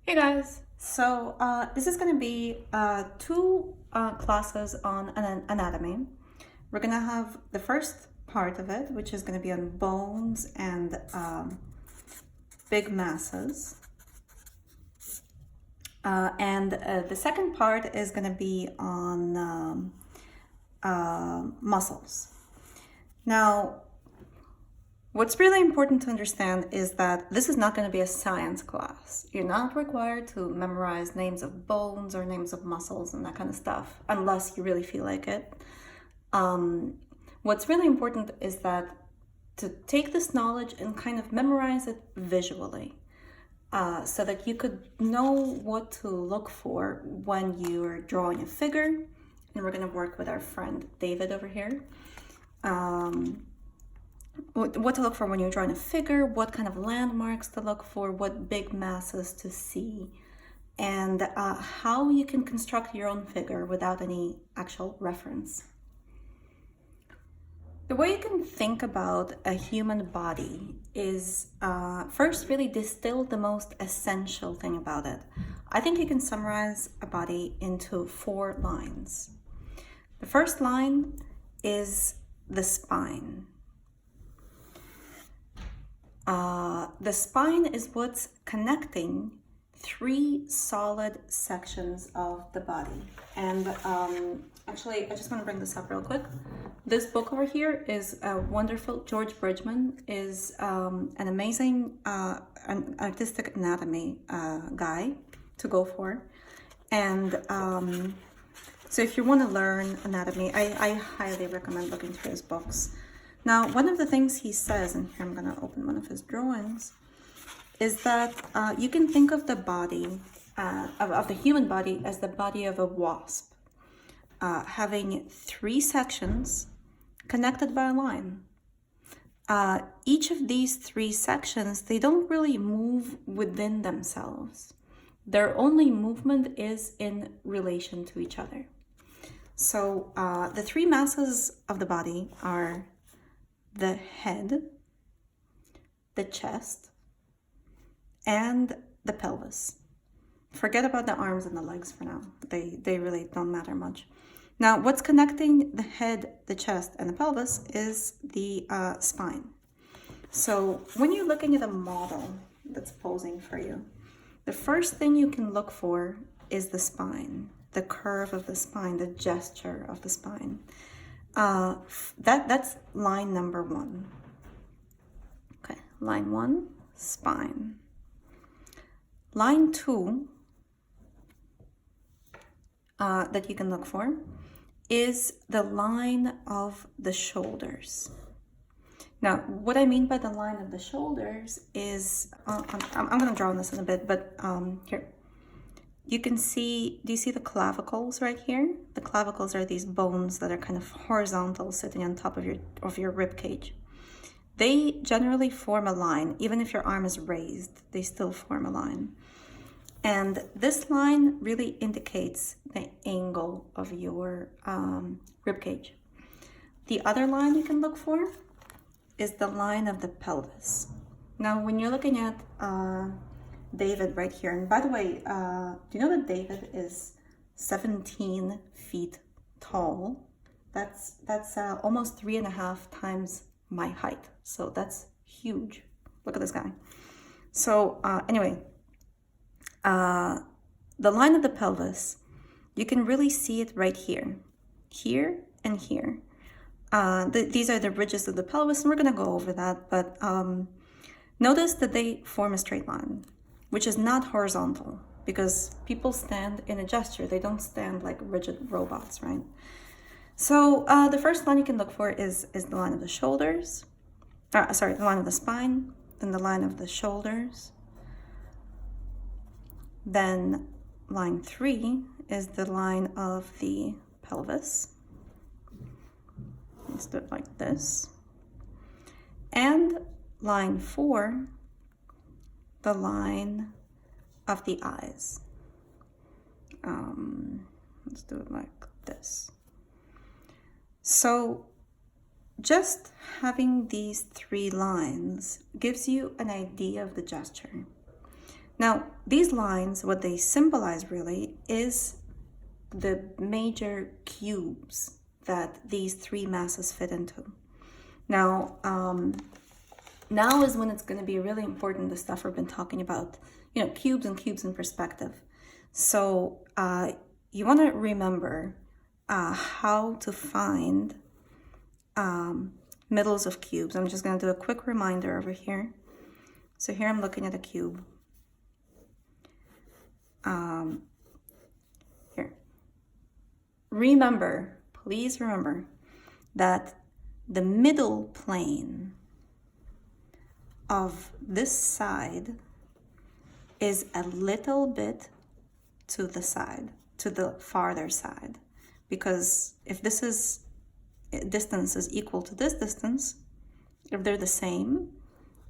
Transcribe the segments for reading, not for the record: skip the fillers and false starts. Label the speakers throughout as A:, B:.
A: Hey guys! This is going to be two classes on anatomy. We're going to have the first part of it, which is going to be on bones and big masses. The second part is going to be on muscles. Now, what's really important to understand is that this is not going to be a science class. You're not required to memorize names of bones or names of muscles and that kind of stuff, unless you really feel like it. What's really important is that to take this knowledge and kind of memorize it visually, so that you could know what to look for when you're drawing a figure. And we're going to work with our friend David over here. What to look for when you're drawing a figure, what kind of landmarks to look for, what big masses to see, and how you can construct your own figure without any actual reference. The way you can think about a human body is first really distill the most essential thing about it. I think you can summarize a body into 4 lines. The first line is the spine. The spine is what's connecting 3 solid sections of the body. And actually, I just want to bring this up real quick. This book over here is wonderful. George Bridgman is an amazing an artistic anatomy guy to go for. And so if you want to learn anatomy, I highly recommend looking through his books. Now, one of the things he says, and here I'm going to open one of his drawings, is that you can think of the body, of the human body, as the body of a wasp, having 3 sections connected by a line. Each of these 3 sections, they don't really move within themselves. Their only movement is in relation to each other. So the 3 masses of the body are the head, the chest, and the pelvis. Forget about the arms and the legs for now. They really don't matter much. Now, what's connecting the head, the chest, and the pelvis is the spine. So when you're looking at a model that's posing for you, the first thing you can look for is the spine, the curve of the spine, the gesture of the spine. That's line number 1. Okay, line 1, spine. Line 2 that you can look for is the line of the shoulders. Now, what I mean by the line of the shoulders is, I'm going to draw on this in a bit, but here. You can see, do you see the clavicles right here? The clavicles are these bones that are kind of horizontal, sitting on top of your rib cage. They generally form a line. Even if your arm is raised, they still form a line. And this line really indicates the angle of your rib cage. The other line you can look for is the line of the pelvis. Now, when you're looking at David right here, and by the way, do you know that David is 17 feet tall? That's almost 3.5 times my height. So that's huge. Look at this guy. So anyway, the line of the pelvis, you can really see it right here, and here. These are the ridges of the pelvis, and we're going to go over that, but notice that they form a straight line, which is not horizontal, because people stand in a gesture. They don't stand like rigid robots, right? So the first line you can look for is the line of the shoulders. The line of the spine, then the line of the shoulders. Then line 3 is the line of the pelvis. Let's do it like this. And line 4, the line of the eyes. Let's do it like this. So just having these 3 lines gives you an idea of the gesture. Now, these lines, what they symbolize really is the major cubes that these three masses fit into. Now, now is when it's going to be really important, the stuff we've been talking about, cubes and cubes in perspective. So you want to remember how to find middles of cubes. I'm just going to do a quick reminder over here. So here I'm looking at a cube. Here. Remember, please remember that the middle plane of this side is a little bit to the side, to the farther side. Because if this distance is equal to this distance, if they're the same,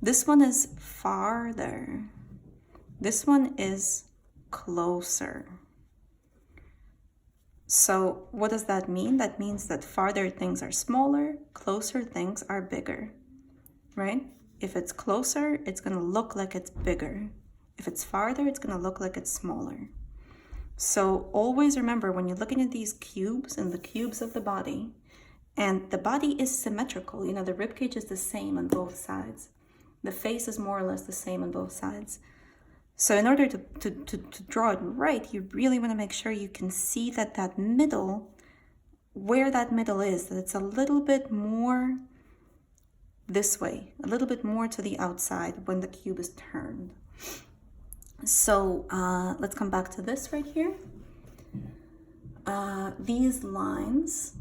A: this one is farther. This one is closer. So what does that mean? That means that farther things are smaller, closer things are bigger, right? If it's closer, it's going to look like it's bigger. If it's farther, it's going to look like it's smaller. So always remember when you're looking at these cubes and the cubes of the body, and the body is symmetrical, the rib cage is the same on both sides. The face is more or less the same on both sides. So in order to draw it right, you really want to make sure you can see that middle, where that middle is, that it's a little bit more this way, a little bit more to the outside when the cube is turned. So let's come back to this right here. These lines,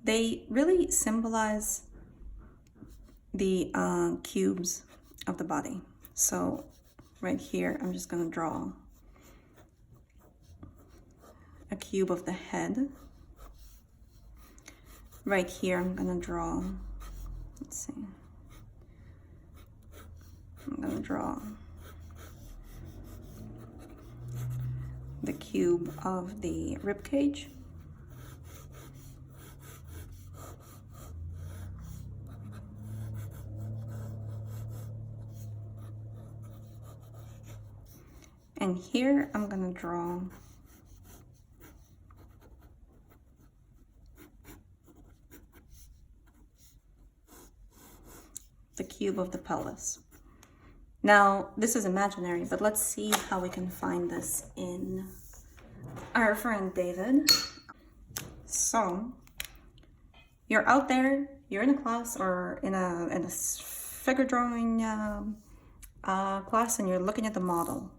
A: they really symbolize the cubes of the body. So right here, I'm just going to draw a cube of the head. Right here, I'm going to draw, let's see, I'm going to draw the cube of the rib cage. And here I'm going to draw the cube of the pelvis. Now, this is imaginary, but let's see how we can find this in our friend David. So, you're out there, you're in a class or in a figure drawing class, and you're looking at the model.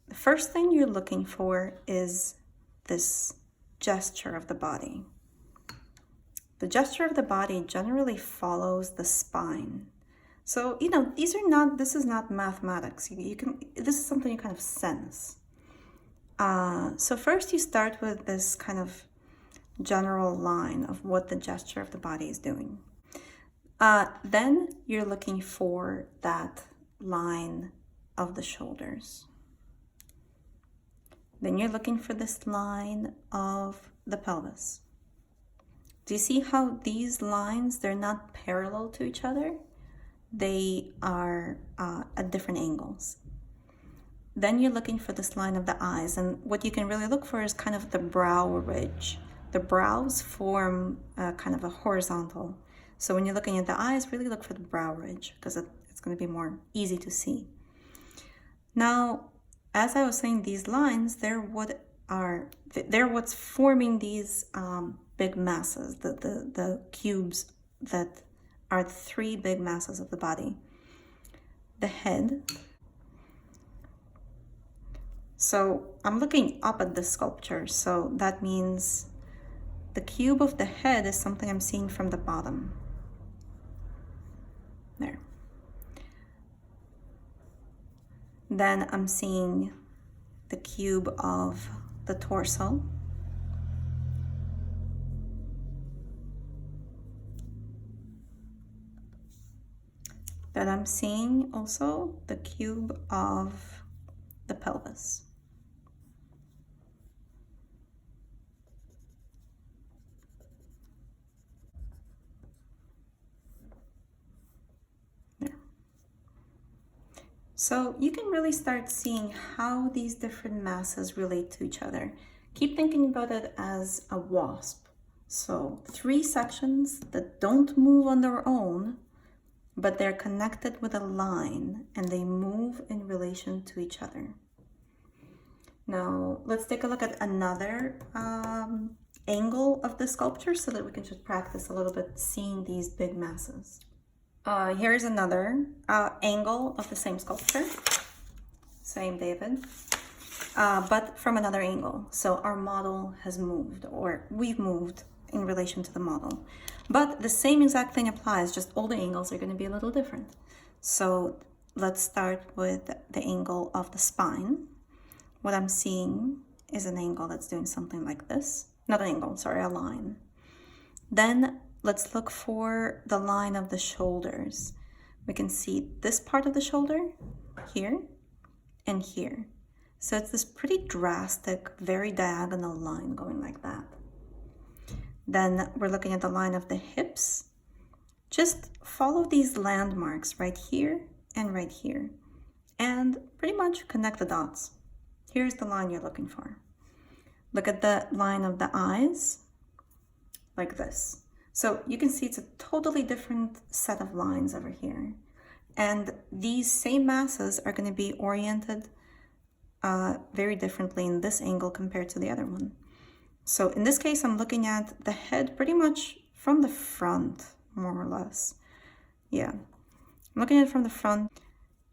A: The first thing you're looking for is this gesture of the body. The gesture of the body generally follows the spine. So, this is not mathematics. This is something you kind of sense. So first you start with this kind of general line of what the gesture of the body is doing. Then you're looking for that line of the shoulders. Then you're looking for this line of the pelvis. Do you see how these lines, they're not parallel to each other? They are at different angles. Then you're looking for this line of the eyes, and what you can really look for is kind of the brow ridge. The brows form kind of a horizontal. So when you're looking at the eyes, really look for the brow ridge because it's going to be more easy to see. Now, as I was saying, these lines, they're what's forming these big masses, the cubes that are the three big masses of the body. The head. So I'm looking up at the sculpture, so that means the cube of the head is something I'm seeing from the bottom. There. Then I'm seeing the cube of the torso. Then I'm seeing also the cube of the pelvis. So you can really start seeing how these different masses relate to each other. Keep thinking about it as a wasp. So 3 sections that don't move on their own, but they're connected with a line and they move in relation to each other. Now let's take a look at another angle of the sculpture so that we can just practice a little bit seeing these big masses. Here's another angle of the same sculpture, same David, but from another angle. So our model has moved, or we've moved in relation to the model. But the same exact thing applies, just all the angles are going to be a little different. So let's start with the angle of the spine. What I'm seeing is an angle that's doing something like this. Not an angle, sorry, a line. Then let's look for the line of the shoulders. We can see this part of the shoulder here and here. So it's this pretty drastic, very diagonal line going like that. Then we're looking at the line of the hips. Just follow these landmarks right here and right here, and pretty much connect the dots. Here's the line you're looking for. Look at the line of the eyes, like this. So you can see it's a totally different set of lines over here. And these same masses are going to be oriented very differently in this angle compared to the other one. So in this case, I'm looking at the head pretty much from the front, more or less. Yeah, I'm looking at it from the front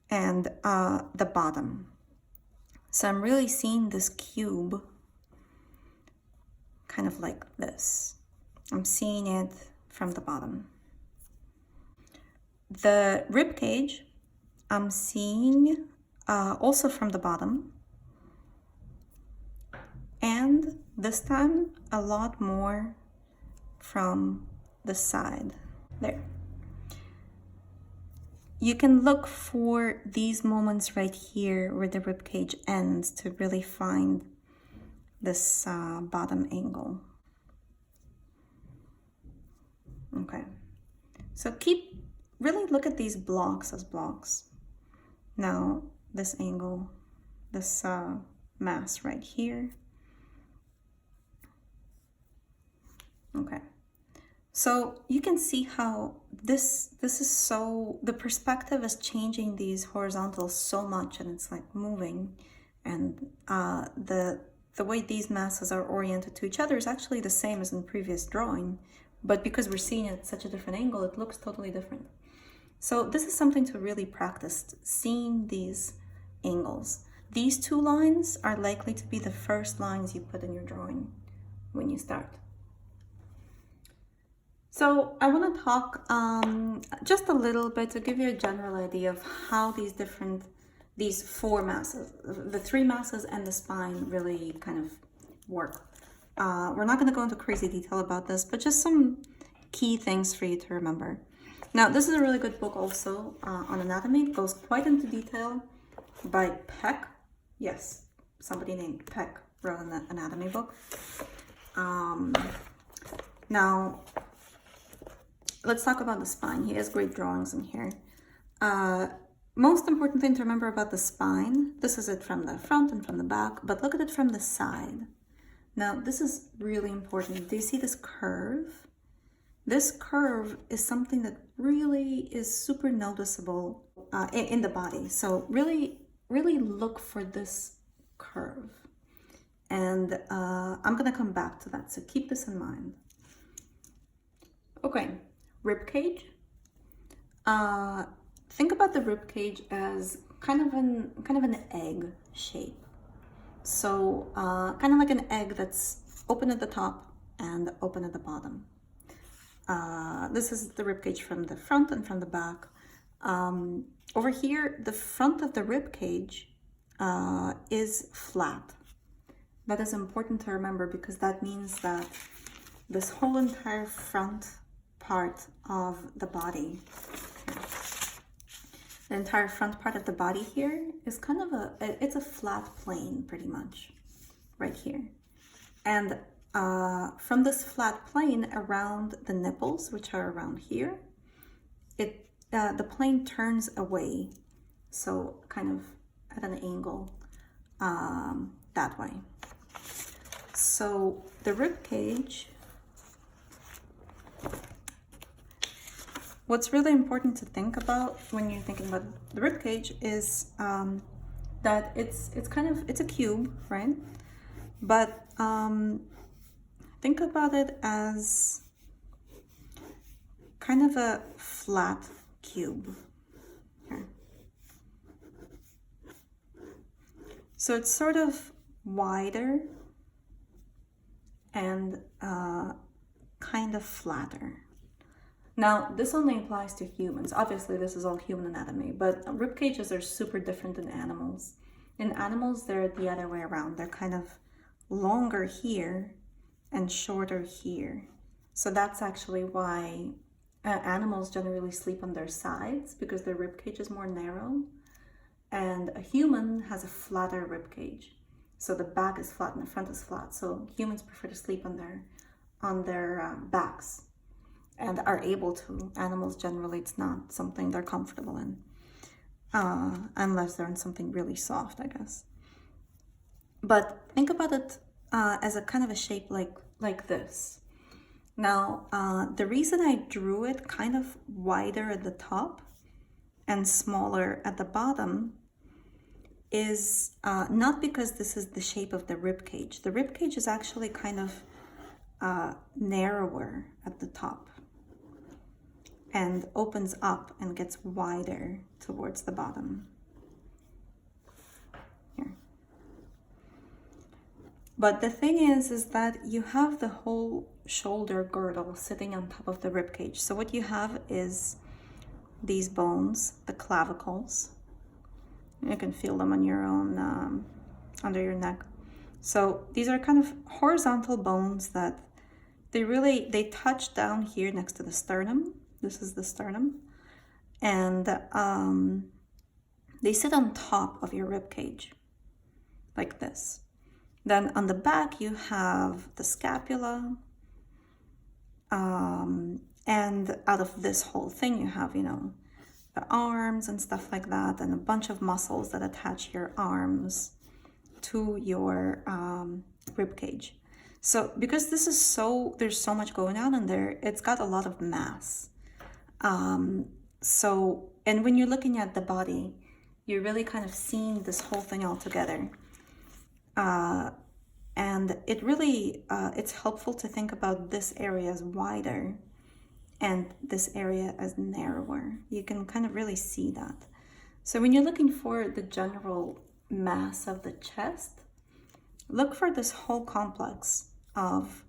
A: and the bottom. So I'm really seeing this cube kind of like this. I'm seeing it from the bottom. The rib cage, I'm seeing also from the bottom. And this time, a lot more from the side. There. You can look for these moments right here where the rib cage ends to really find this bottom angle. Okay, so really look at these blocks as blocks. Now, this angle, this mass right here. Okay, so you can see how this is so, the perspective is changing these horizontals so much, and it's like moving, and the way these masses are oriented to each other is actually the same as in the previous drawing, but because we're seeing it at such a different angle, it looks totally different. So this is something to really practice, seeing these angles. These 2 lines are likely to be the first lines you put in your drawing when you start. So I want to talk just a little bit to give you a general idea of how these 4 masses, the 3 masses and the spine really kind of work. We're not going to go into crazy detail about this, but just some key things for you to remember. Now, this is a really good book also on anatomy. It goes quite into detail by Peck. Yes, somebody named Peck wrote an anatomy book. Now, let's talk about the spine. He has great drawings in here. Most important thing to remember about the spine, this is it from the front and from the back, but look at it from the side. Now, this is really important. Do you see this curve? This curve is something that really is super noticeable in the body. So really look for this curve. And I'm gonna come back to that, so keep this in mind. Okay, rib cage. Think about the rib cage as kind of an egg shape. So kind of like an egg that's open at the top and open at the bottom. This is the rib cage from the front and from the back. Over here, the front of the rib cage is flat. That is important to remember because that means that this whole entire front part of the body, the entire front part of the body here is kind of it's a flat plane pretty much right here. And from this flat plane around the nipples, which are around here, the plane turns away so kind of at an angle that way. So the rib cage, what's really important to think about when you're thinking about the rib cage is that it's a cube, right? But think about it as kind of a flat cube here. So it's sort of wider and kind of flatter. Now, this only applies to humans. Obviously, this is all human anatomy, but rib cages are super different in animals. In animals, they're the other way around. They're kind of longer here and shorter here. So that's actually why animals generally sleep on their sides, because their rib cage is more narrow. And a human has a flatter rib cage. So the back is flat and the front is flat. So humans prefer to sleep on their backs and are able to. Animals generally, it's not something they're comfortable in, unless they're in something really soft, I guess. But think about it as a kind of a shape like this. Now, the reason I drew it kind of wider at the top and smaller at the bottom is not because this is the shape of the rib cage. The rib cage is actually kind of narrower at the top and opens up and gets wider towards the bottom. Here. But the thing is that you have the whole shoulder girdle sitting on top of the rib cage. So what you have is these bones, the clavicles. You can feel them on your own, under your neck. So these are kind of horizontal bones that they touch down here next to the sternum. This is the sternum. And they sit on top of your rib cage, like this. Then on the back, you have the scapula. And out of this whole thing, you have, the arms and stuff like that, and a bunch of muscles that attach your arms to your rib cage. So because there's so much going on in there, it's got a lot of mass. And when you're looking at the body, you're really kind of seeing this whole thing all together. And it really, it's helpful to think about this area as wider and this area as narrower. You can kind of really see that. So when you're looking for the general mass of the chest, look for this whole complex of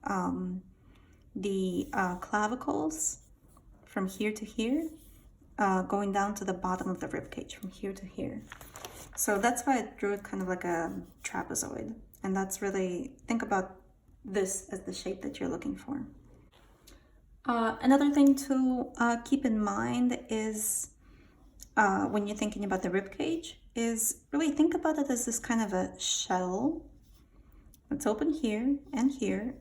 A: the clavicles from here to here, going down to the bottom of the rib cage from here to here. So that's why I drew it kind of like a trapezoid. And that's really, think about this as the shape that you're looking for. Another thing to keep in mind is when you're thinking about the rib cage is really think about it as this kind of a shell. It's open here,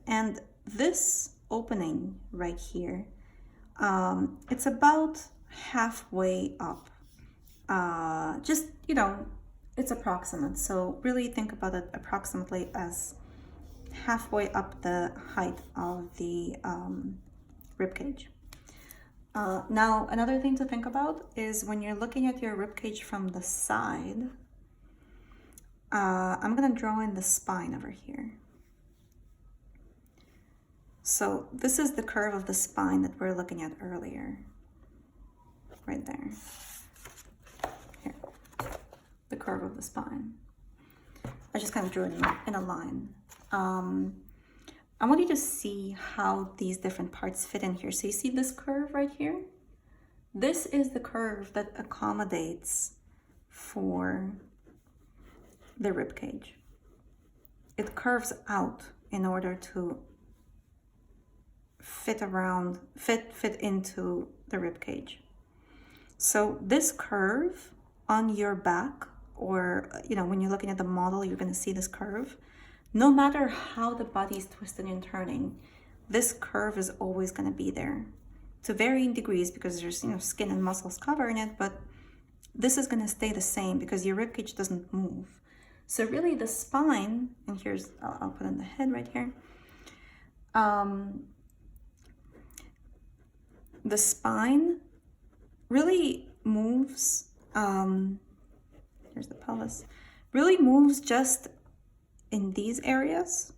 A: and this opening right here, it's about halfway up. It's approximate, so really think about it approximately as halfway up the height of the rib cage. Now, another thing to think about is when you're looking at your rib cage from the side, I'm gonna draw in the spine over here. So this is the curve of the spine that we were looking at earlier, right there. Here, the curve of the spine. I just kind of drew it in a line. I want you to see how these different parts fit in here. So you see this curve right here? This is the curve that accommodates for the rib cage. It curves out in order to fit into the rib cage. So this curve on your back, or when you're looking at the model, you're going to see this curve. No matter how the body is twisting and turning, this curve is always going to be there to varying degrees because there's skin and muscles covering it, but this is going to stay the same because your ribcage doesn't move. So really the spine, and here's, I'll put in the head right here. The spine really moves, here's the pelvis, really moves just in these areas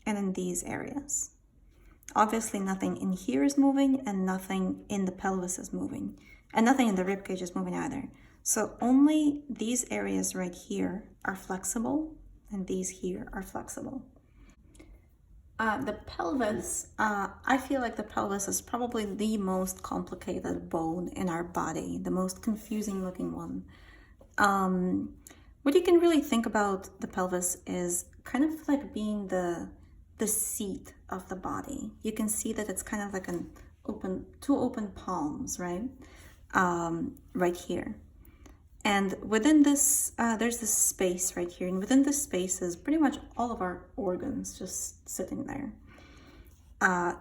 A: and in these areas. Obviously nothing in here is moving and nothing in the pelvis is moving and nothing in the ribcage is moving either. So only these areas right here are flexible and these here are flexible. The pelvis, I feel like the pelvis is probably the most complicated bone in our body, the most confusing looking one. What you can really think about the pelvis is kind of like being the seat of the body. You can see that it's kind of like two open palms, right? Right here. And within this, there's this space right here. And within this space is pretty much all of our organs just sitting there.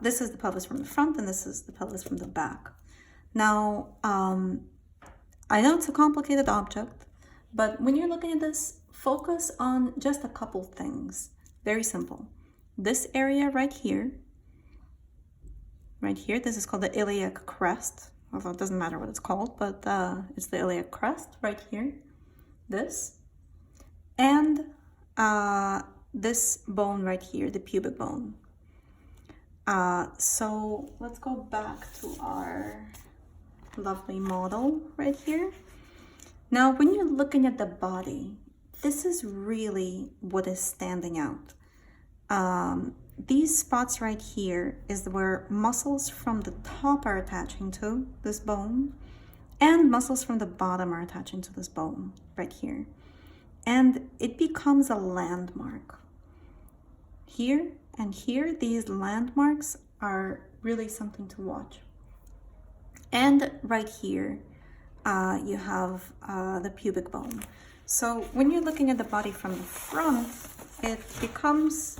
A: This is the pelvis from the front and this is the pelvis from the back. Now, I know it's a complicated object, but when you're looking at this, focus on just a couple things. Very simple. This area right here, this is called the iliac crest, although it doesn't matter what it's called, but it's the iliac crest right here, this, and this bone right here, the pubic bone. So let's go back to our lovely model right here. Now, when you're looking at the body, this is really what is standing out. These spots right here is where muscles from the top are attaching to this bone and muscles from the bottom are attaching to this bone right here. And it becomes a landmark. Here and here, these landmarks are really something to watch. And right here, you have the pubic bone. So when you're looking at the body from the front, it becomes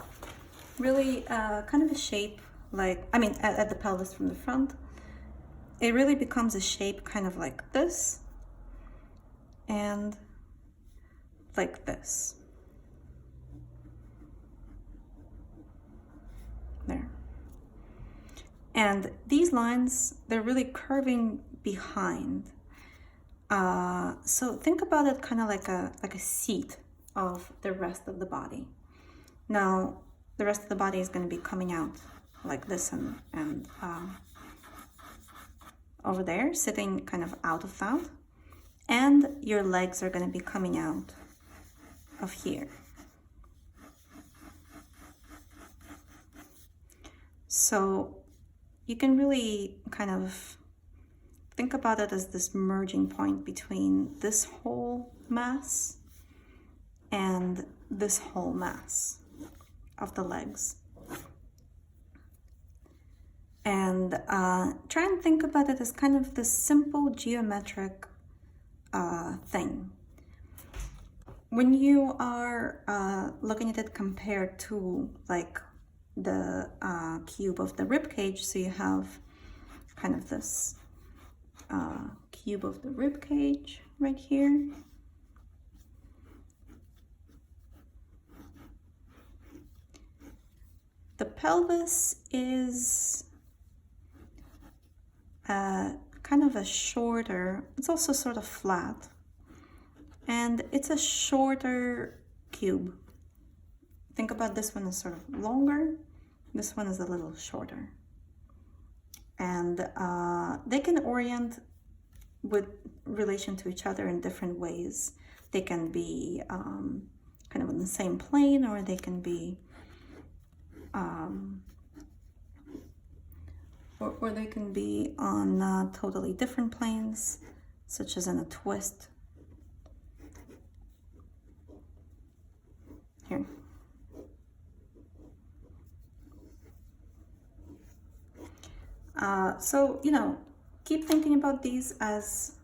A: really kind of a shape like, at the pelvis from the front, it really becomes a shape kind of like this and like this. There. And these lines, they're really curving behind. So think about it kind of like a seat of the rest of the body. Now, the rest of the body is going to be coming out like this and over there, sitting kind of out of that. And your legs are going to be coming out of here. So you can really kind of think about it as this merging point between this whole mass and this whole mass of the legs. And try and think about it as kind of this simple geometric thing. When you are looking at it compared to like the cube of the rib cage, so you have kind of this cube of the rib cage right here. The pelvis is kind of a shorter, it's also sort of flat, and it's a shorter cube. Think about this one as sort of longer, this one is a little shorter. And they can orient with relation to each other in different ways. They can be kind of on the same plane, or they can be or they can be on totally different planes, such as in a twist. Here. So, keep thinking about these as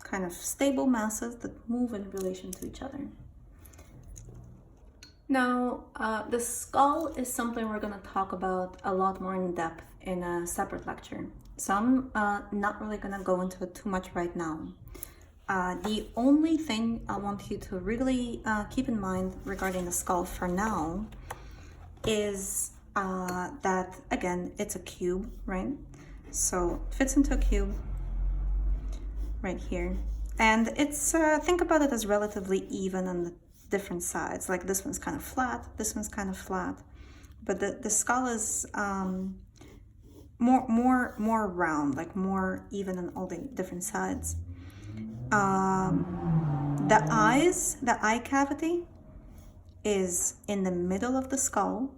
A: kind of stable masses that move in relation to each other. Now, the skull is something we're going to talk about a lot more in depth in a separate lecture. So I'm not really going to go into it too much right now. The only thing I want you to really keep in mind regarding the skull for now is that, again, it's a cube, right? So it fits into a cube right here. And it's, think about it as relatively even on the different sides. Like this one's kind of flat, this one's kind of flat. But the skull is more round, like more even on all the different sides. The eyes, the eye cavity is in the middle of the skull.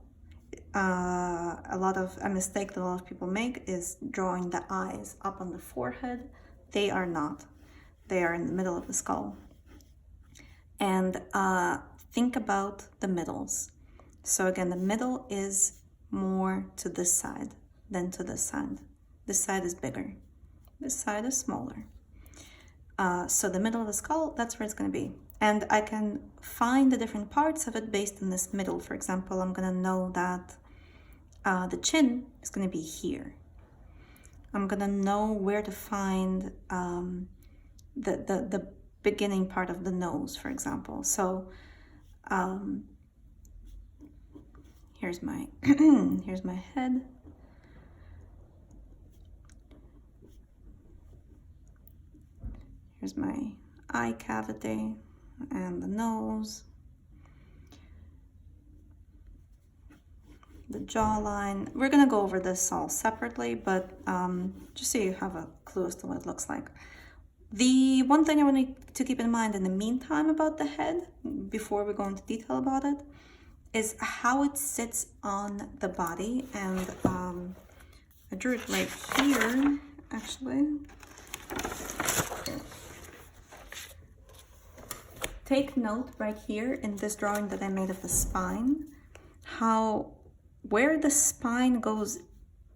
A: A mistake that a lot of people make is drawing the eyes up on the forehead. They are not. They are in the middle of the skull. And think about the middles. So again, the middle is more to this side than to this side. This side is bigger. This side is smaller. So the middle of the skull, that's where it's going to be. And I can find the different parts of it based on this middle. For example, I'm going to know that the chin is going to be here. I'm going to know where to find the beginning part of the nose, for example. So here's my here's my head. Here's my eye cavity and the nose, the jawline. We're gonna go over this all separately, but just so you have a clue as to what it looks like. The one thing I want you to keep in mind in the meantime about the head, before we go into detail about it, is how it sits on the body. And I drew it right here, actually. Take note right here in this drawing that I made of the spine, where the spine goes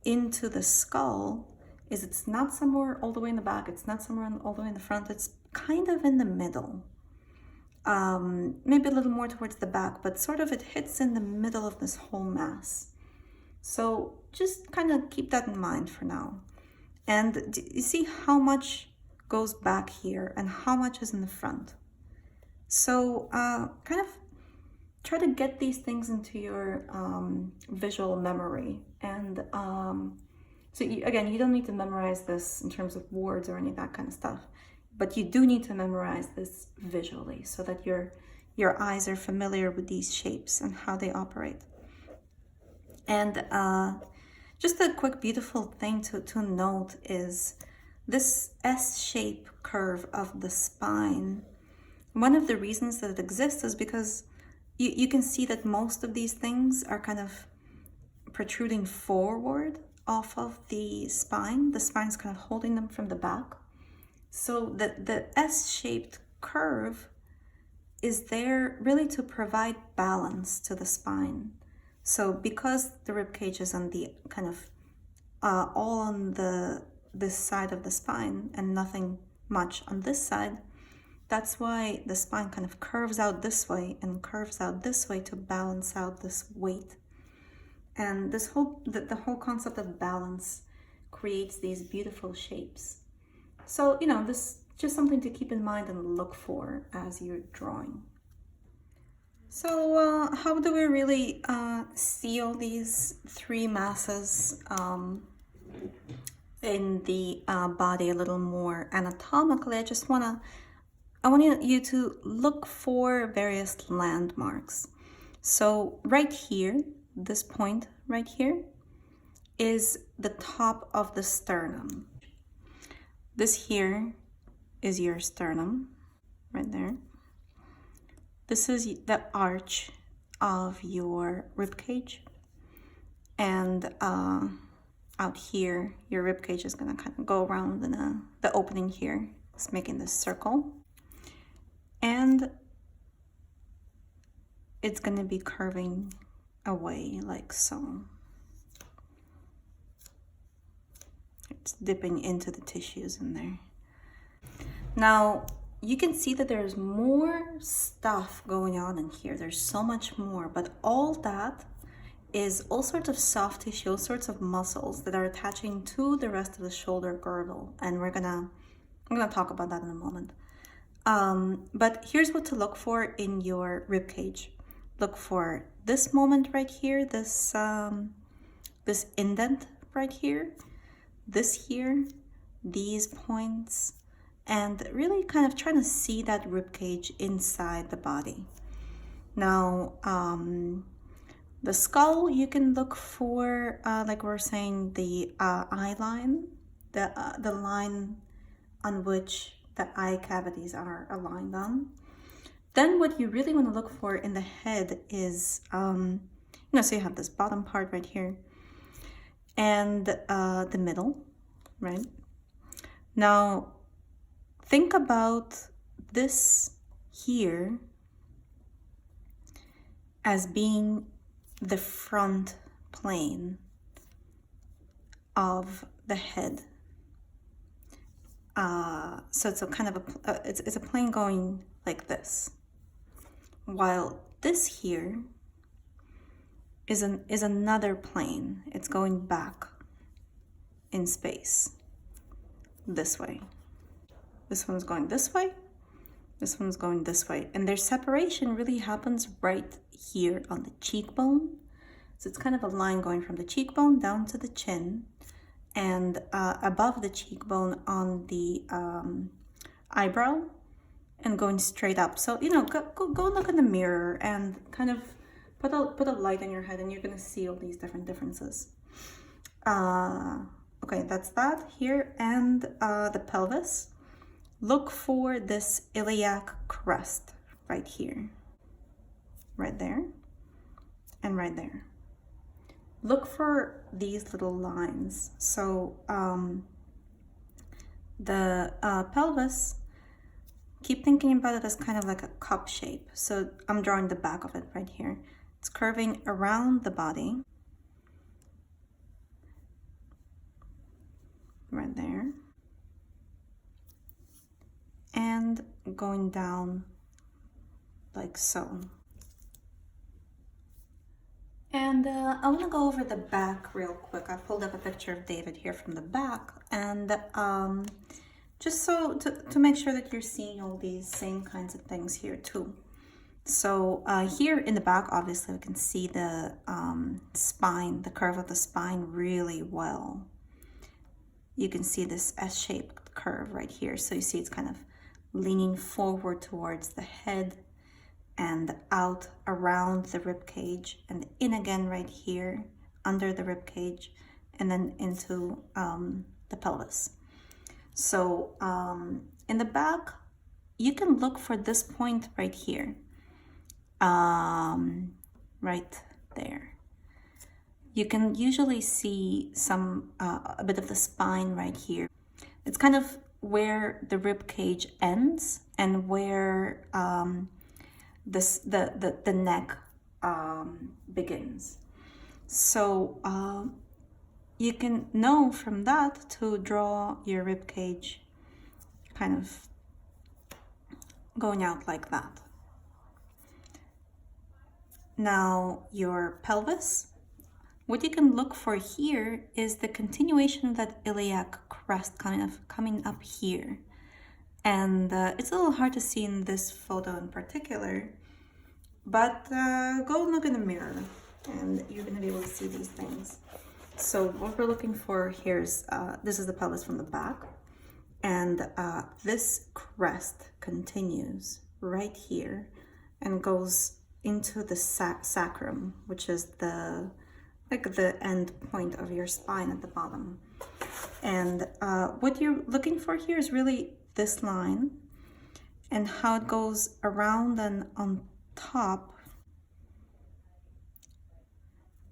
A: into the skull is it's not somewhere all the way in the back, it's not somewhere all the way in the front, it's kind of in the middle. Maybe a little more towards the back, but sort of it hits in the middle of this whole mass. So just kind of keep that in mind for now. And you see how much goes back here and how much is in the front. So kind of try to get these things into your visual memory. And so again, you don't need to memorize this in terms of words or any of that kind of stuff, but you do need to memorize this visually so that your eyes are familiar with these shapes and how they operate. And just a quick beautiful thing to note is this S-shape curve of the spine. One of the reasons that it exists is because you can see that most of these things are kind of protruding forward off of the spine. The spine's kind of holding them from the back. So the S-shaped curve is there really to provide balance to the spine. So because the rib cage is on the kind of all on this side of the spine and nothing much on this side, that's why the spine kind of curves out this way and curves out this way to balance out this weight. And this the whole concept of balance creates these beautiful shapes. So, this is just something to keep in mind and look for as you're drawing. So how do we really see all these three masses in the body a little more anatomically? I want you to look for various landmarks. So right here, this point right here is the top of the sternum. This here is your sternum, right there. This is the arch of your rib cage. And out here, your rib cage is gonna kind of go around in the opening here. It's making this circle. And it's going to be curving away like so. It's dipping into the tissues in there. Now, you can see that there's more stuff going on in here. There's so much more, but all that is all sorts of soft tissue, all sorts of muscles that are attaching to the rest of the shoulder girdle. And I'm gonna talk about that in a moment. But here's what to look for in your rib cage. Look for this moment right here, this this indent right here, this here, these points, and really kind of trying to see that rib cage inside the body. Now, the skull, you can look for, like we're saying, the eye line, the line on which the eye cavities are aligned on. Then what you really want to look for in the head is, you know, so you have this bottom part right here and the middle, right? Now, think about this here as being the front plane of the head. So it's a kind of it's a plane going like this, while this here is another plane. It's going back in space this way. This one's going this way. This one's going this way, and their separation really happens right here on the cheekbone. So it's kind of a line going from the cheekbone down to the chin, and above the cheekbone on the eyebrow, and going straight up. So, you know, go look in the mirror and kind of put a light in your head, and you're gonna see all these different differences. Okay, that's that here. And the pelvis. Look for this iliac crest right here, right there, and right there. Look for these little lines. So the pelvis, keep thinking about it as kind of like a cup shape. So I'm drawing the back of it right here. It's curving around the body, right there, and going down like so. And I want to go over the back real quick. I pulled up a picture of David here from the back, and just so to make sure that you're seeing all these same kinds of things here too. So here in the back, obviously we can see the spine, the curve of the spine really well. You can see this S-shaped curve right here. So you see it's kind of leaning forward towards the head and out around the rib cage and in again right here under the rib cage, and then into the pelvis. So in the back, you can look for this point right here, right there. You can usually see some a bit of the spine right here. It's kind of where the rib cage ends and where the neck begins. So you can know from that to draw your rib cage kind of going out like that. Now your pelvis, what you can look for here is the continuation of that iliac crest kind of coming up here. And it's a little hard to see in this photo in particular, but go look in the mirror and you're gonna be able to see these things. So what we're looking for here is, this is the pelvis from the back, and this crest continues right here and goes into the sacrum, which is the end point of your spine at the bottom. And what you're looking for here is really this line and how it goes around and on top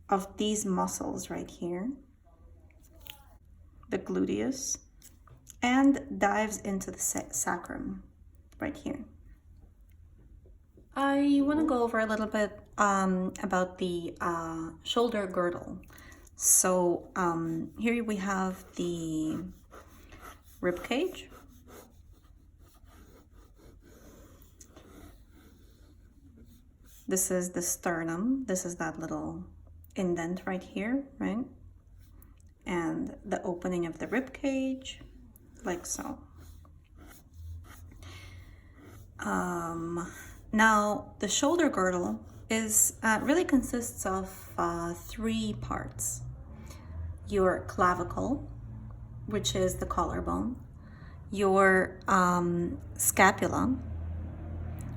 A: of these muscles right here, the gluteus, and dives into the sacrum right here. I want to go over a little bit about the shoulder girdle. So here we have the rib cage. This is the sternum. This is that little indent right here, right? And the opening of the rib cage, like so. Now, the shoulder girdle is really consists of 3 parts. Your clavicle, which is the collarbone, your scapula,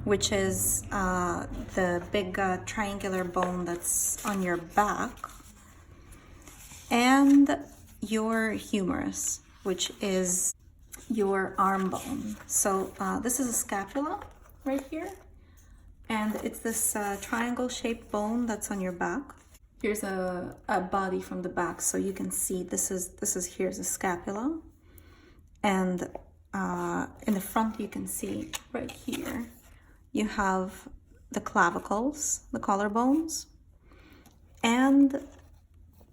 A: which is the big triangular bone that's on your back, and your humerus, which is your arm bone. So this is a scapula right here, and it's this triangle shaped bone that's on your back. Here's a body from the back, so you can see here's a scapula, and in the front you can see right here you have the clavicles, the collarbones, and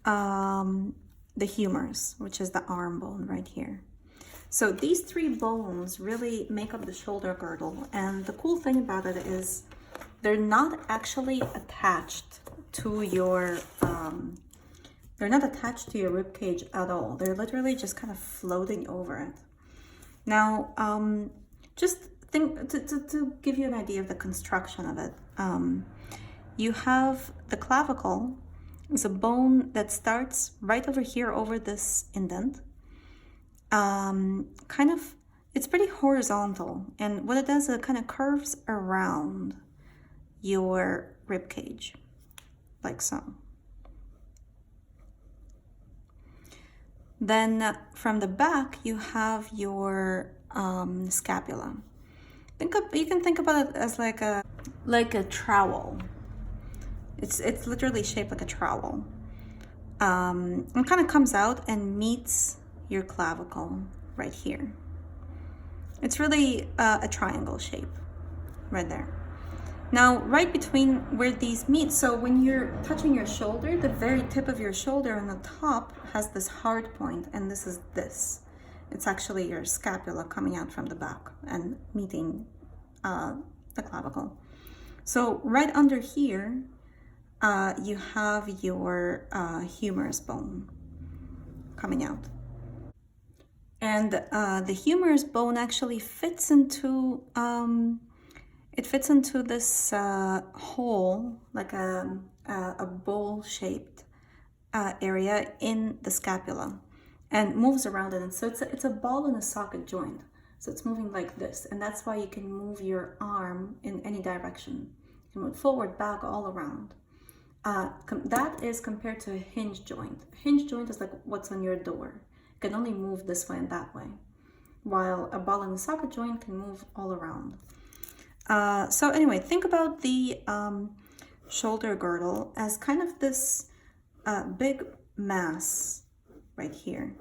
A: the humerus, which is the arm bone right here. So these 3 bones really make up the shoulder girdle, and the cool thing about it is they're not actually attached to your rib cage at all. They're literally just kind of floating over it. Now, just think to give you an idea of the construction of it. You have the clavicle is a bone that starts right over here over this indent. It's pretty horizontal, and what it does is it kind of curves around your rib cage, like so. Then from the back you have your scapula. You can think about it as like a trowel. It's literally shaped like a trowel. It kind of comes out and meets your clavicle right here. It's really a triangle shape right there. Now, right between where these meet, so when you're touching your shoulder, the very tip of your shoulder on the top has this hard point, and this is this. It's actually your scapula coming out from the back and meeting the clavicle. So right under here, you have your humerus bone coming out. And the humerus bone actually fits into this hole, like a bowl-shaped area in the scapula, and moves around it. And so it's a ball and a socket joint. So it's moving like this, and that's why you can move your arm in any direction. You can move forward, back, all around. That is compared to a hinge joint. A hinge joint is like what's on your door. It can only move this way and that way, while a ball and a socket joint can move all around. So anyway, think about the shoulder girdle as kind of this big mass right here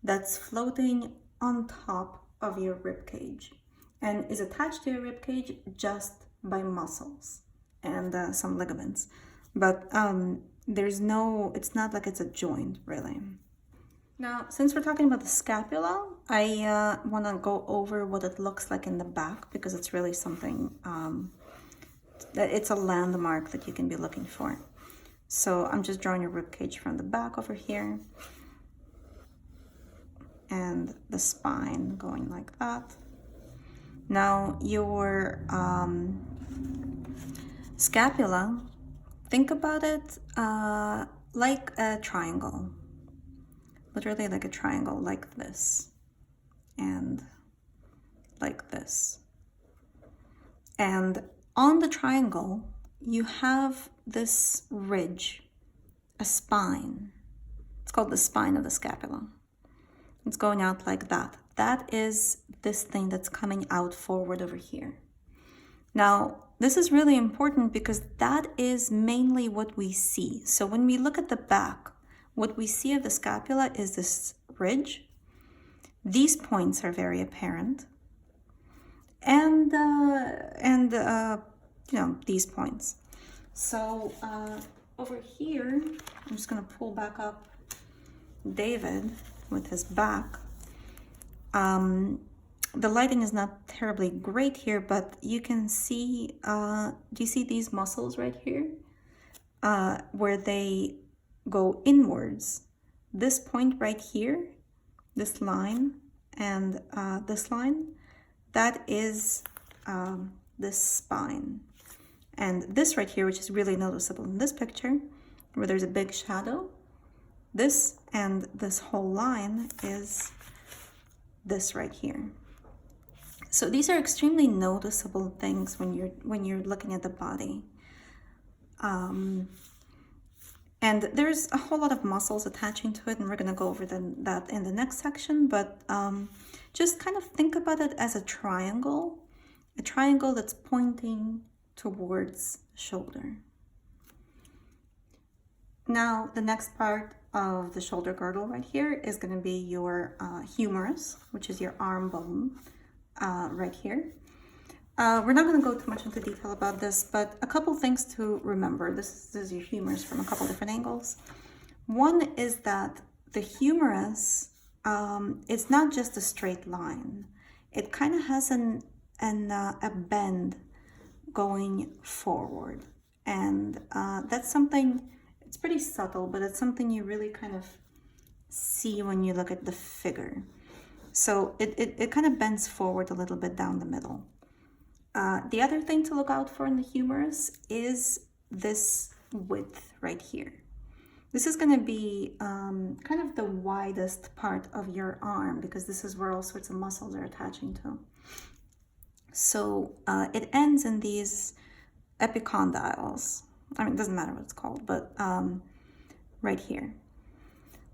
A: that's floating on top of your rib cage and is attached to your rib cage just by muscles and some ligaments. But it's not like it's a joint really. Now, since we're talking about the scapula, I want to go over what it looks like in the back, because it's really something, that it's a landmark that you can be looking for. So I'm just drawing your rib cage from the back over here, and the spine going like that. Now your scapula, think about it like a triangle. Literally like a triangle, like this, and like this. And on the triangle, you have this ridge, a spine. It's called the spine of the scapula. It's going out like that. That is this thing that's coming out forward over here. Now, this is really important because that is mainly what we see. So when we look at the back, what we see of the scapula is this ridge. These points are very apparent, and these points. So over here, I'm just gonna pull back up David with his back. The lighting is not terribly great here, but you can see. Do you see these muscles right here, where they go inwards? This point right here, this line and this line, that is this spine. And this right here, which is really noticeable in this picture, where there's a big shadow, this and this whole line is this right here. So these are extremely noticeable things when you're looking at the body. And there's a whole lot of muscles attaching to it, and we're going to go over that in the next section, but just kind of think about it as a triangle that's pointing towards the shoulder. Now, the next part of the shoulder girdle right here is going to be your humerus, which is your arm bone right here. We're not going to go too much into detail about this, but a couple things to remember. This is your humerus from a couple different angles. One is that the humerus is not just a straight line. It kind of has a bend going forward. And that's something, it's pretty subtle, but it's something you really kind of see when you look at the figure. So it kind of bends forward a little bit down the middle. The other thing to look out for in the humerus is this width right here. This is going to be kind of the widest part of your arm, because this is where all sorts of muscles are attaching to. So it ends in these epicondyles. I mean, it doesn't matter what it's called, but right here.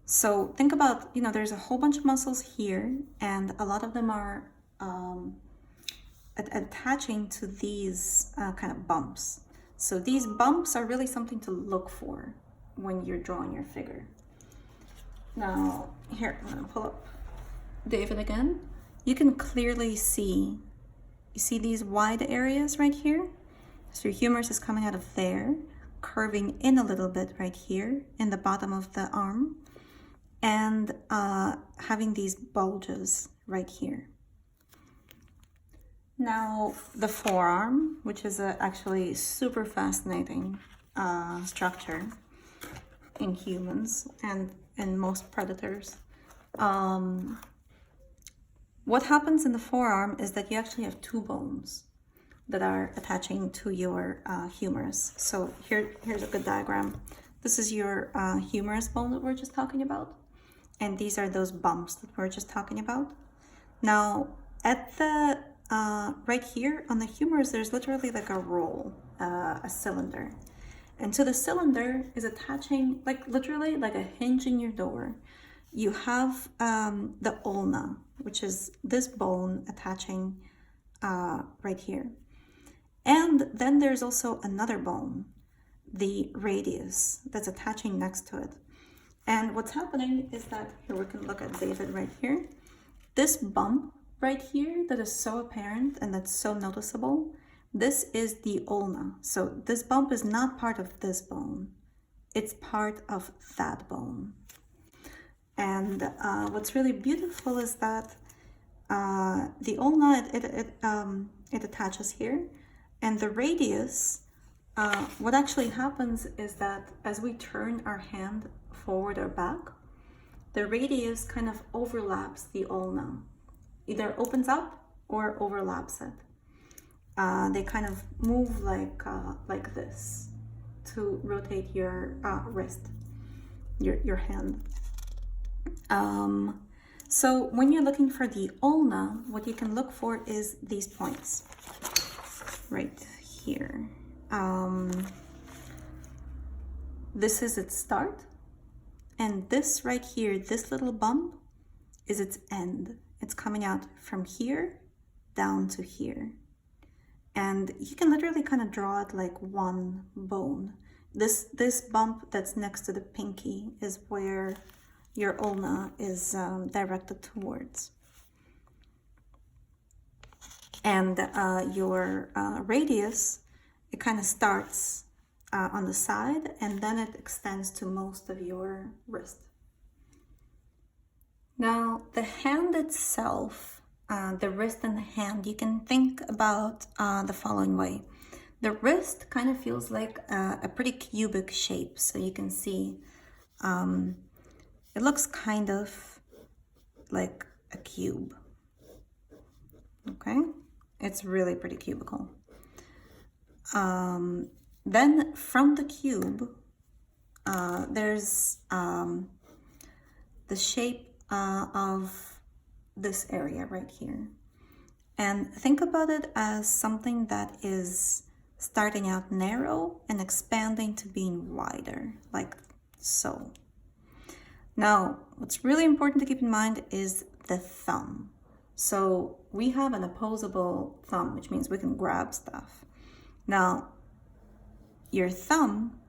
A: So think about, there's a whole bunch of muscles here, and a lot of them are attaching to these kind of bumps. So these bumps are really something to look for when you're drawing your figure. Now, here, I'm gonna pull up David again. You can clearly see, you see these wide areas right here? So your humerus is coming out of there, curving in a little bit right here in the bottom of the arm, and having these bulges right here. Now, the forearm, which is actually super fascinating structure in humans and in most predators. What happens in the forearm is that you actually have two bones that are attaching to your humerus. So here's a good diagram. This is your humerus bone that we're just talking about. And these are those bumps that we're just talking about. Now, at the right here on the humerus, there's literally like a roll, a cylinder. And to the cylinder is attaching, like literally like a hinge in your door. You have the ulna, which is this bone attaching right here. And then there's also another bone, the radius, that's attaching next to it. And what's happening is that, here we can look at David right here. This bump right here that is so apparent and that's so noticeable, this is the ulna. So this bump is not part of this bone. It's part of that bone. And what's really beautiful is that the ulna, it attaches here. And the radius, what actually happens is that as we turn our hand forward or back, the radius kind of overlaps the ulna. Either opens up or overlaps it. They kind of move like this to rotate your wrist, your hand. So when you're looking for the ulna, what you can look for is these points right here. This is its start, and this right here, this little bump is its end. It's coming out from here down to here. And you can literally kind of draw it like one bone. This bump that's next to the pinky is where your ulna is directed towards. And your radius, it kind of starts on the side, and then it extends to most of your wrist. Now, the hand itself, the wrist and the hand, you can think about the following way. The wrist kind of feels like a pretty cubic shape. So you can see it looks kind of like a cube. Okay? It's really pretty cubical. Then from the cube, there's the shape of this area right here. And think about it as something that is starting out narrow and expanding to being wider, like so. Now, what's really important to keep in mind is the thumb. So we have an opposable thumb, which means we can grab stuff. Now, your thumb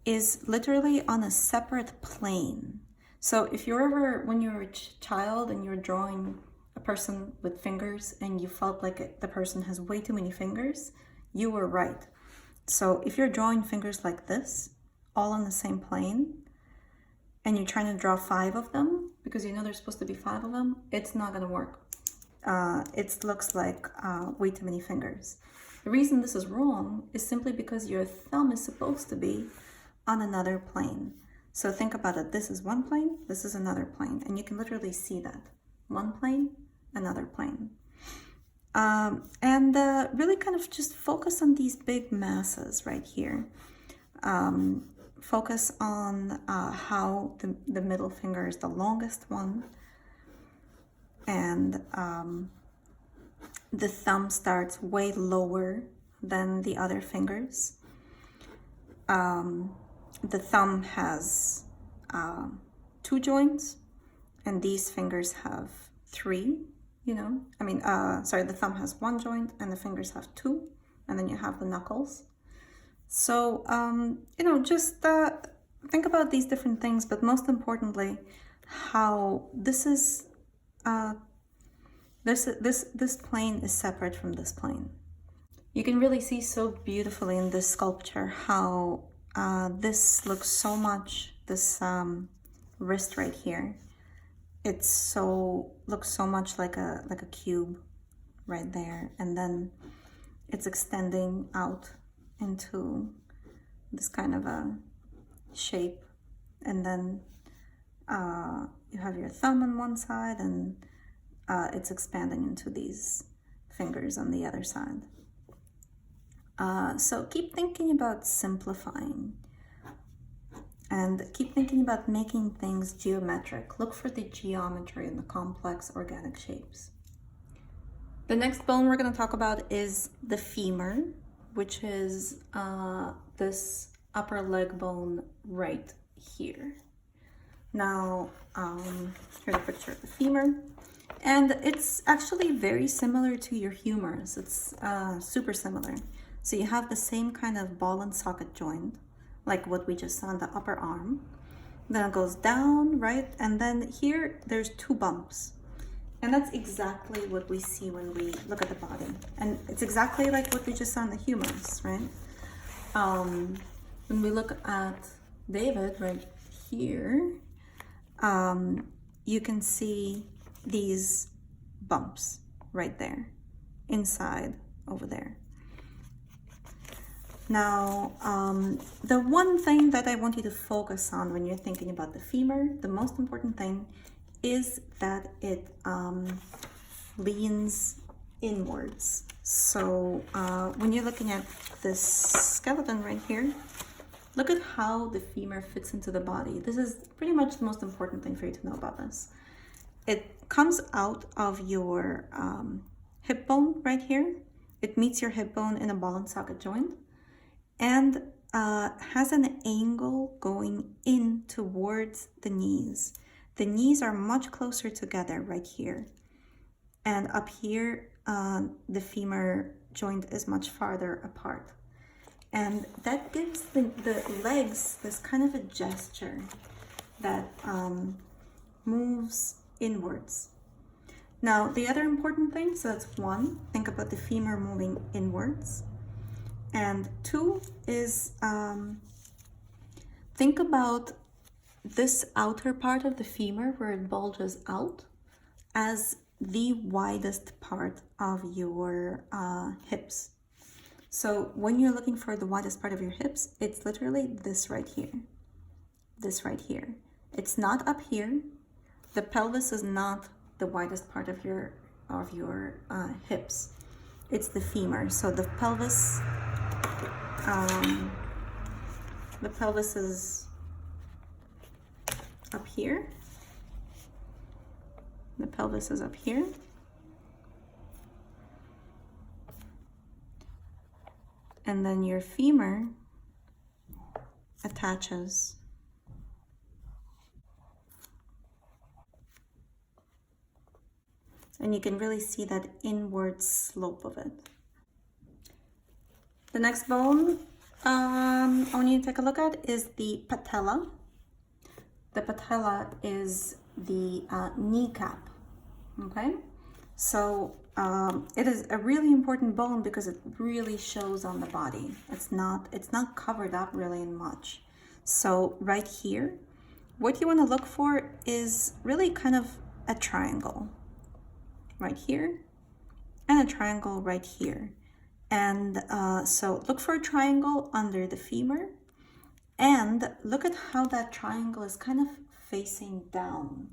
A: is literally on a separate plane. So if you're ever, when you're a child and you're drawing a person with fingers and you felt like the person has way too many fingers, you were right. So if you're drawing fingers like this, all on the same plane, and you're trying to draw 5 of them, because you know there's supposed to be 5 of them, it's not gonna work. It looks like way too many fingers. The reason this is wrong is simply because your thumb is supposed to be on another plane. So think about it, this is one plane, this is another plane, and you can literally see that. One plane, another plane. And really kind of just focus on these big masses right here. Focus on how the middle finger is the longest one, and the thumb starts way lower than the other fingers. The thumb has 2 joints, and these fingers have 3, you know. The thumb has 1 joint, and the fingers have 2, and then you have the knuckles. So, just think about these different things, but most importantly, how this is, this plane is separate from this plane. You can really see so beautifully in this sculpture how this looks so much, this wrist right here, looks so much like a cube right there, and then it's extending out into this kind of a shape, and then you have your thumb on one side, and it's expanding into these fingers on the other side. So keep thinking about simplifying, and keep thinking about making things geometric. Look for the geometry in the complex organic shapes. The next bone we're going to talk about is the femur, which is this upper leg bone right here. Now, here's a picture of the femur, and it's actually very similar to your humerus. It's super similar. So you have the same kind of ball and socket joint, like what we just saw on the upper arm. Then it goes down, right? And then here, there's 2 bumps. And that's exactly what we see when we look at the body. And it's exactly like what we just saw in the humerus, right? When we look at David right here, you can see these bumps right there, inside over there. Now, the one thing that I want you to focus on when you're thinking about the femur, the most important thing is that it leans inwards. So when you're looking at this skeleton right here, look at how the femur fits into the body. This is pretty much the most important thing for you to know about this. It comes out of your hip bone right here. It meets your hip bone in a ball and socket joint, and has an angle going in towards the knees. The knees are much closer together right here. And up here, the femur joint is much farther apart. And that gives the legs this kind of a gesture that moves inwards. Now, the other important thing, so that's 1, think about the femur moving inwards. And 2 is think about this outer part of the femur where it bulges out as the widest part of your hips. So when you're looking for the widest part of your hips, it's literally this right here. This right here. It's not up here. The pelvis is not the widest part of your hips. It's the femur. So the pelvis is up here. The pelvis is up here. And then your femur attaches and you can really see that inward slope of it. The next bone I want you to take a look at is the patella. The patella is the kneecap, okay? So it is a really important bone because it really shows on the body. It's not covered up really in much. So right here, what you want to look for is really kind of a triangle right here and a triangle right here. And so look for a triangle under the femur and look at how that triangle is kind of facing down.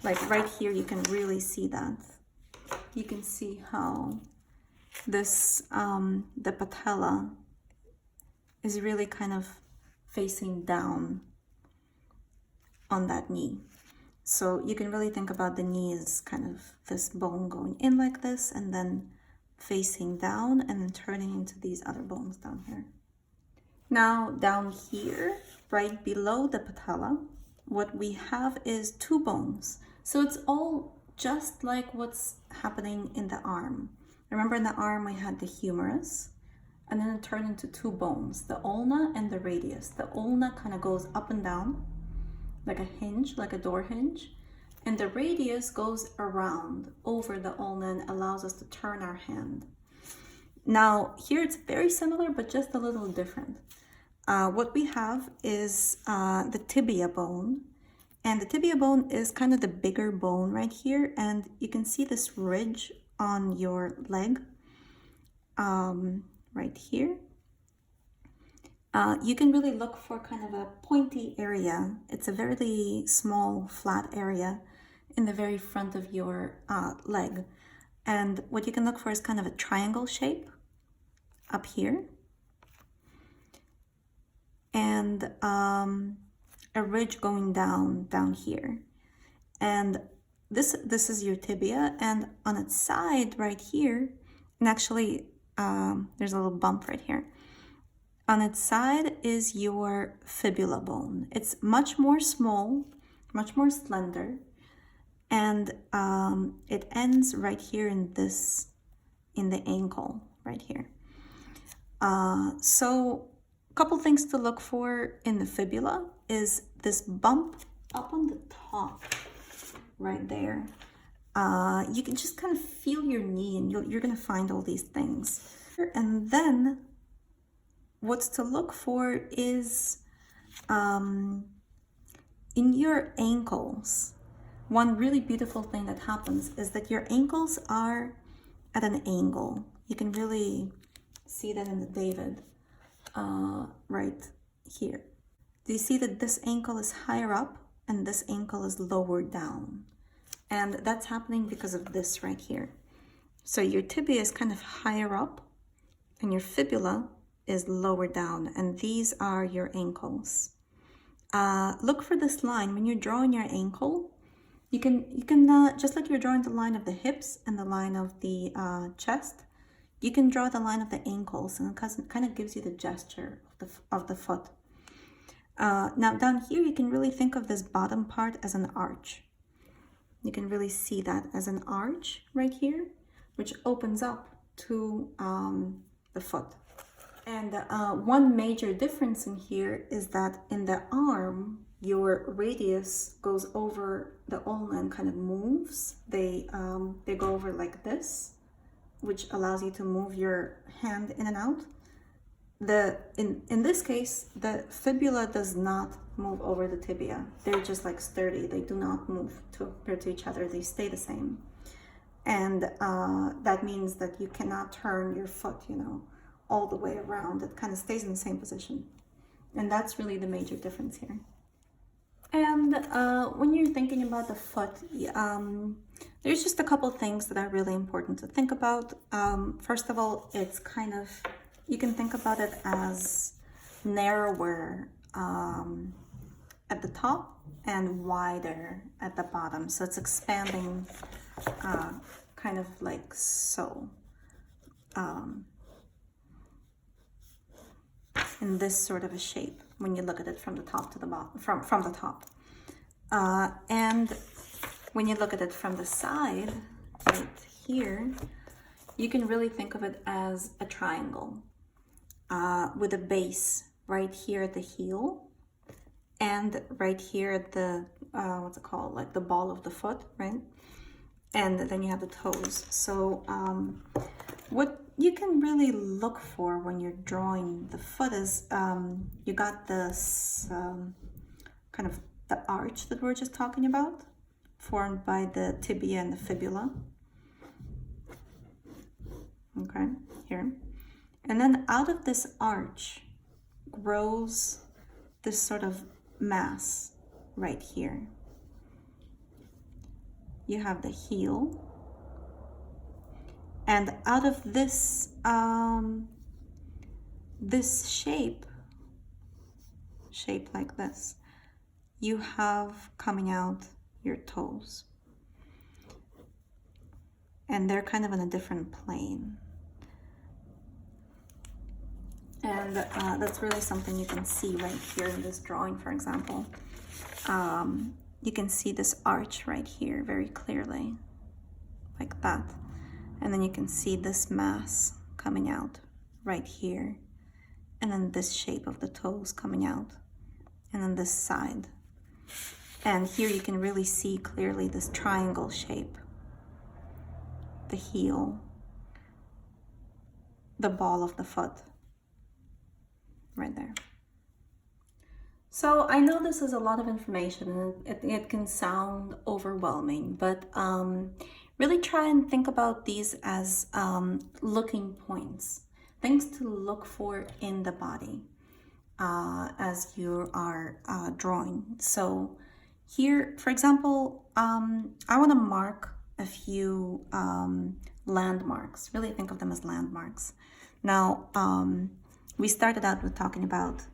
A: Like right here, you can really see that. You can see how this, the patella is really kind of facing down on that knee. So you can really think about the knee as kind of this bone going in like this and then facing down and then turning into these other bones down here. Now down here, right below the patella, what we have is two bones. So it's all just like what's happening in the arm. Remember in the arm, we had the humerus, and then it turned into two bones, the ulna and the radius. The ulna kind of goes up and down, like a hinge, like a door hinge. And the radius goes around over the ulna and allows us to turn our hand. Now here it's very similar, but just a little different. What we have is the tibia bone. And the tibia bone is kind of the bigger bone right here. And you can see this ridge on your leg right here. You can really look for kind of a pointy area. It's a very small flat area in the very front of your leg. And what you can look for is kind of a triangle shape up here. And a ridge going down here. And this is your tibia, and on its side right here, and actually there's a little bump right here. On its side is your fibula bone. It's much more small, much more slender, and it ends right here in the ankle right here. So a couple things to look for in the fibula is this bump up on the top right there. You can just kind of feel your knee and you're going to find all these things. And then what's to look for is in your ankles. One really beautiful thing that happens is that your ankles are at an angle. You can really see that in the David right here. Do you see that this ankle is higher up and this ankle is lower down? And that's happening because of this right here. So your tibia is kind of higher up and your fibula is lower down, and these are your ankles. Look for this line when you're drawing your ankle. You can just like you're drawing the line of the hips and the line of the chest, you can draw the line of the ankles, and it kind of gives you the gesture of the foot. Now down here, you can really think of this bottom part as an arch. You can really see that as an arch right here, which opens up to the foot. And one major difference in here is that in the arm, your radius goes over the ulna and kind of moves. They go over like this, which allows you to move your hand in and out. In this case, the fibula does not move over the tibia. They're just like sturdy. They do not move compared to each other. They stay the same. And that means that you cannot turn your foot, all the way around. It kind of stays in the same position. And that's really the major difference here. And when you're thinking about the foot, there's just a couple things that are really important to think about. First of all, it's kind of, you can think about it as narrower at the top and wider at the bottom. So it's expanding kind of like so. In this sort of a shape when you look at it from the top to the bottom, from the top. And when you look at it from the side, right here, you can really think of it as a triangle with a base right here at the heel and right here at the, what's it called, like the ball of the foot, right? And then you have the toes. So what you can really look for when you're drawing the foot is you got this kind of the arch that we were just talking about, formed by the tibia and the fibula. Okay, here. And then out of this arch grows this sort of mass right here. You have the heel. And out of this, this shape like this, you have coming out your toes. And they're kind of in a different plane. And that's really something you can see right here in this drawing, for example. You can see this arch right here very clearly, like that. And then you can see this mass coming out right here. And then this shape of the toes coming out. And then this side. And here you can really see clearly this triangle shape. The heel. The ball of the foot. Right there. So I know this is a lot of information and it can sound overwhelming, but really try and think about these as looking points, things to look for in the body as you are drawing. So here, for example, I want to mark a few landmarks, really think of them as landmarks. Now, we started out with talking about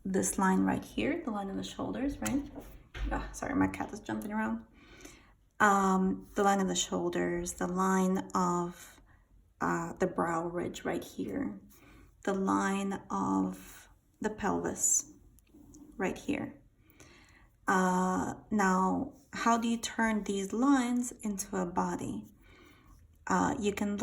A: this line right here, the line of the shoulders, right? Oh, sorry, my cat is jumping around. The line of the shoulders, the line of the brow ridge right here, the line of the pelvis right here. Now, how do you turn these lines into a body? You can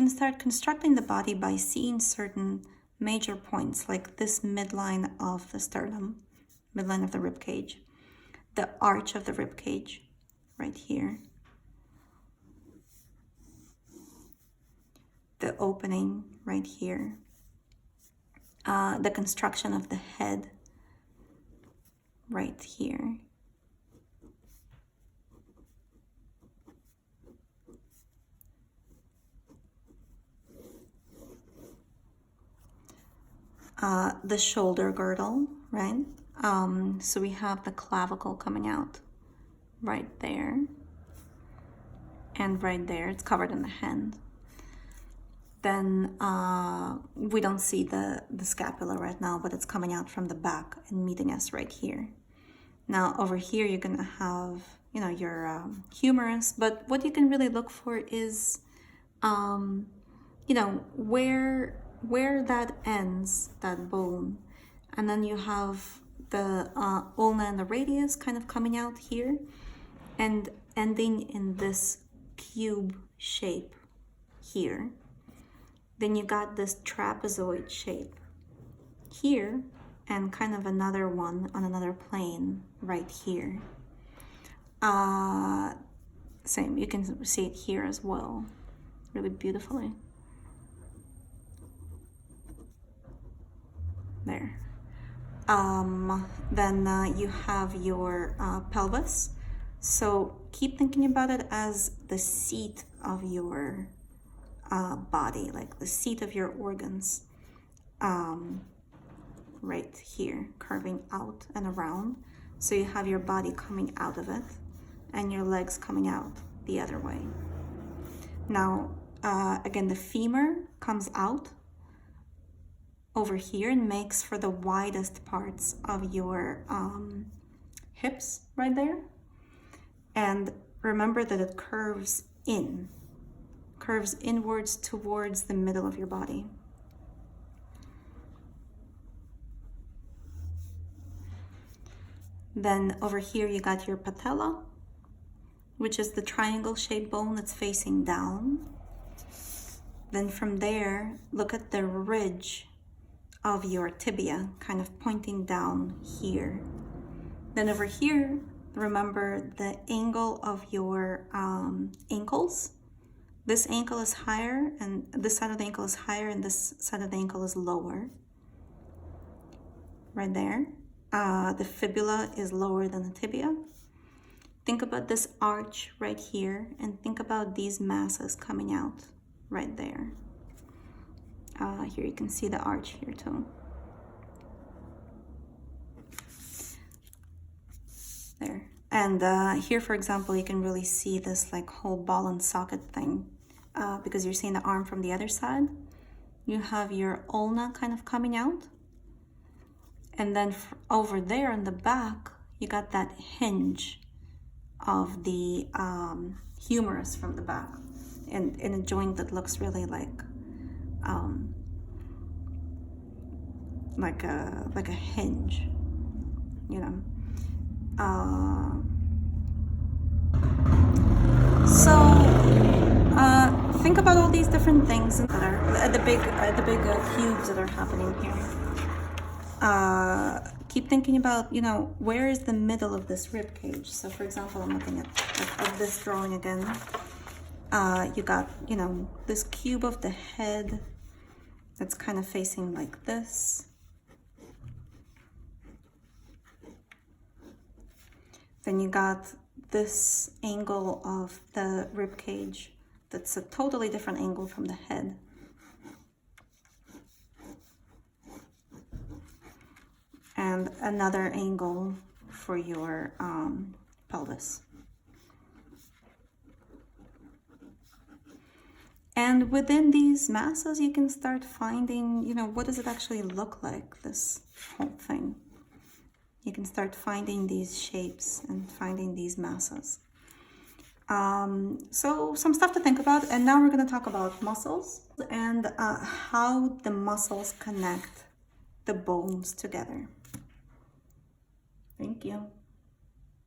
A: start constructing the body by seeing certain major points, like this midline of the sternum, midline of the rib cage, the arch of the rib cage right here, the opening right here, the construction of the head right here. The shoulder girdle, right? So we have the clavicle coming out right there and right there. It's covered in the hand. Then we don't see the scapula right now, but it's coming out from the back and meeting us right here. Now over here you're gonna have, you know, your humerus, but what you can really look for is, you know, where that ends, that bone, and then you have the ulna and the radius kind of coming out here and ending in this cube shape here. Then you got this trapezoid shape here and kind of another one on another plane right here. Same, you can see it here as well, really beautifully. There. Then you have your pelvis. So keep thinking about it as the seat of your body, like the seat of your organs. Right here, curving out and around. So you have your body coming out of it and your legs coming out the other way. Now, again, the femur comes out over here and makes for the widest parts of your hips right there. And remember that it curves inwards towards the middle of your body. Then over here you got your patella, which is the triangle-shaped bone that's facing down. Then from there, look at the ridge of your tibia, kind of pointing down here. Then over here, remember the angle of your ankles. This ankle is higher, and this side of the ankle is higher, and this side of the ankle is lower. Right there. The fibula is lower than the tibia. Think about this arch right here, and think about these masses coming out right there. Here you can see the arch here too. There. And here, for example, you can really see this like whole ball and socket thing because you're seeing the arm from the other side. You have your ulna kind of coming out. And then over there in the back, you got that hinge of the humerus from the back in a joint that looks really like a hinge, you know. Think about all these different things that are the big cubes that are happening here. Keep thinking about, you know, where is the middle of this rib cage? So for example, I'm looking at this drawing again. You got, you know, this cube of the head that's kind of facing like this. Then you got this angle of the rib cage that's a totally different angle from the head. And another angle for your pelvis. And within these masses, you can start finding, you know, what does it actually look like, this whole thing? You can start finding these shapes and finding these masses. So some stuff to think about. And now we're going to talk about muscles and how the muscles connect the bones together. Thank you.